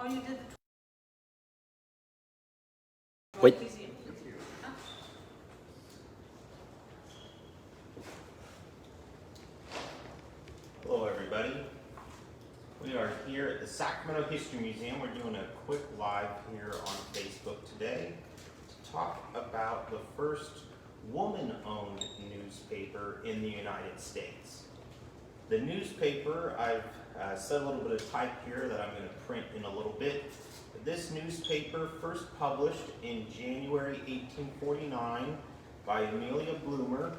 Oh, you did the Wait. museum. Huh? Hello everybody. We are here at the Sacramento History Museum. We're doing a quick live here on Facebook today to talk about the first woman-owned newspaper in the United States. The newspaper, I've set a little bit of type here that I'm going to print in a little bit. This newspaper first published in January 1849 by Amelia Bloomer.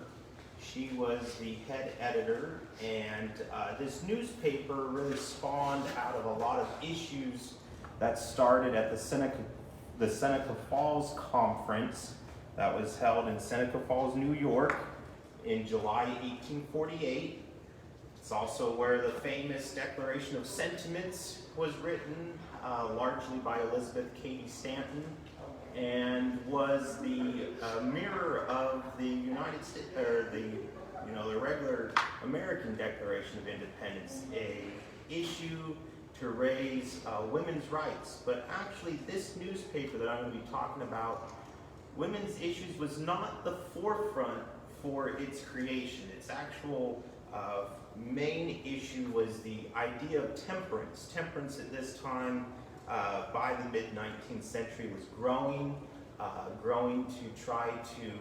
She was the head editor, and this newspaper really spawned out of a lot of issues that started at the Seneca Falls Conference that was held in Seneca Falls, New York in July 1848. It's also where the famous Declaration of Sentiments was written, largely by Elizabeth Cady Stanton, and was the mirror of the United States, or the regular American Declaration of Independence, a issue to raise women's rights. But actually, this newspaper that I'm going to be talking about, women's issues, was not the forefront for its creation. Its actual main issue was the idea of temperance. Temperance at this time, by the mid-19th century, was growing to try to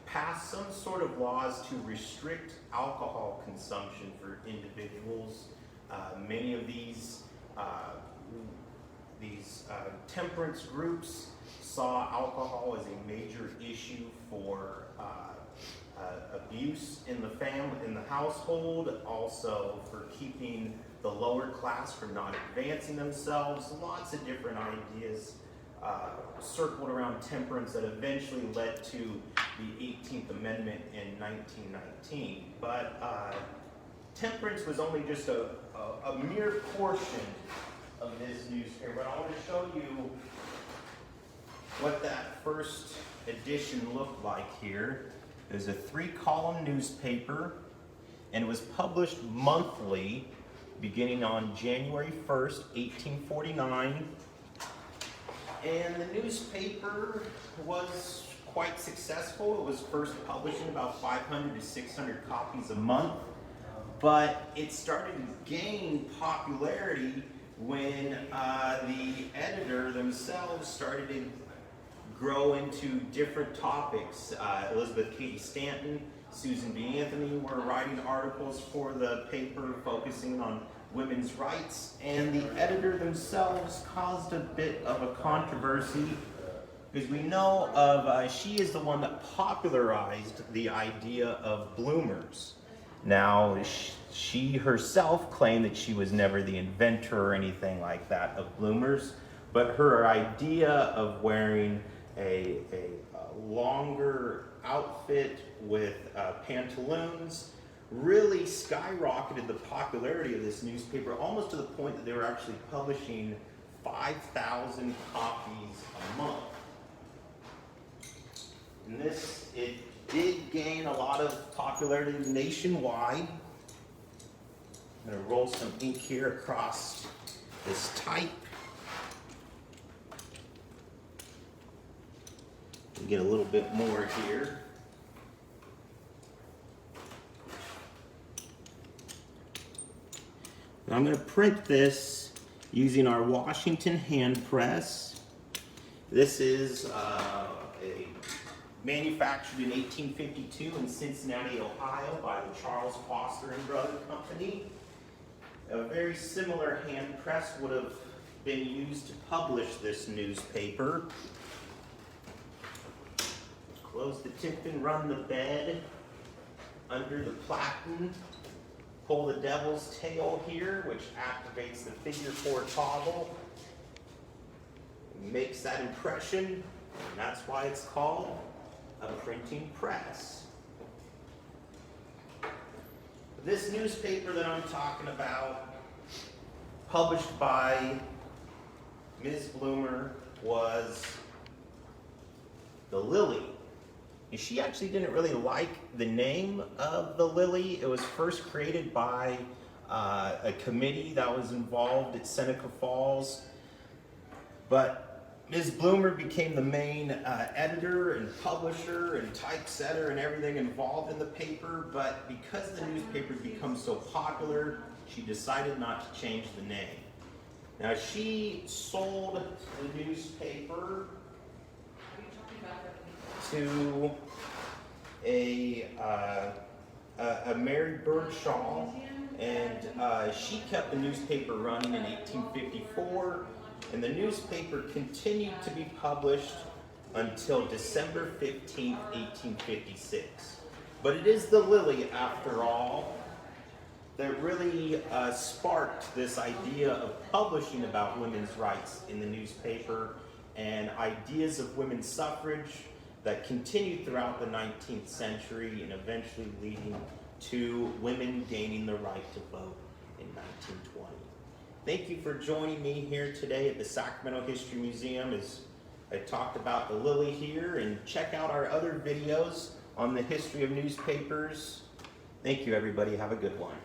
pass some sort of laws to restrict alcohol consumption for individuals. Many of these temperance groups saw alcohol as a major issue for abuse in the household, also for keeping the lower class from not advancing themselves. Lots of different ideas circled around temperance that eventually led to the 18th Amendment in 1919. But temperance was only just a mere portion of this newspaper. I want to show you what that first edition looked like here. It was a 3-column newspaper, and it was published monthly beginning on January 1st, 1849. And the newspaper was quite successful. It was first publishing about 500 to 600 copies a month, but it started to gain popularity when the editor themselves started to grow into different topics. Elizabeth Cady Stanton, Susan B. Anthony were writing articles for the paper focusing on women's rights, and the editor themselves caused a bit of a controversy because we know of, she is the one that popularized the idea of bloomers. Now, she herself claimed that she was never the inventor or anything like that of bloomers, but her idea of wearing a longer outfit with pantaloons really skyrocketed the popularity of this newspaper, almost to the point that they were actually publishing 5,000 copies a month. And it did gain a lot of popularity nationwide. I'm going to roll some ink here across this type. Get a little bit more here. Now I'm going to print this using our Washington hand press. This is manufactured in 1852 in Cincinnati, Ohio by the Charles Foster and Brother Company. A very similar hand press would have been used to publish this newspaper. Close the tip and run the bed under the platen. Pull the devil's tail here, which activates the figure 4 toggle. Makes that impression, and that's why it's called a printing press. This newspaper that I'm talking about, published by Ms. Bloomer, was the Lily. And she actually didn't really like the name of the Lily. It was first created by a committee that was involved at Seneca Falls. But Ms. Bloomer became the main editor and publisher and typesetter and everything involved in the paper. But because the newspaper had become so popular, she decided not to change the name. Now she sold the newspaper to a Mary Birdshaw, and she kept the newspaper running in 1854, and the newspaper continued to be published until December 15th, 1856. But it is the Lily, after all, that really sparked this idea of publishing about women's rights in the newspaper and ideas of women's suffrage that continued throughout the 19th century and eventually leading to women gaining the right to vote in 1920. Thank you for joining me here today at the Sacramento History Museum as I talked about the Lily here, and check out our other videos on the history of newspapers. Thank you, everybody. Have a good one.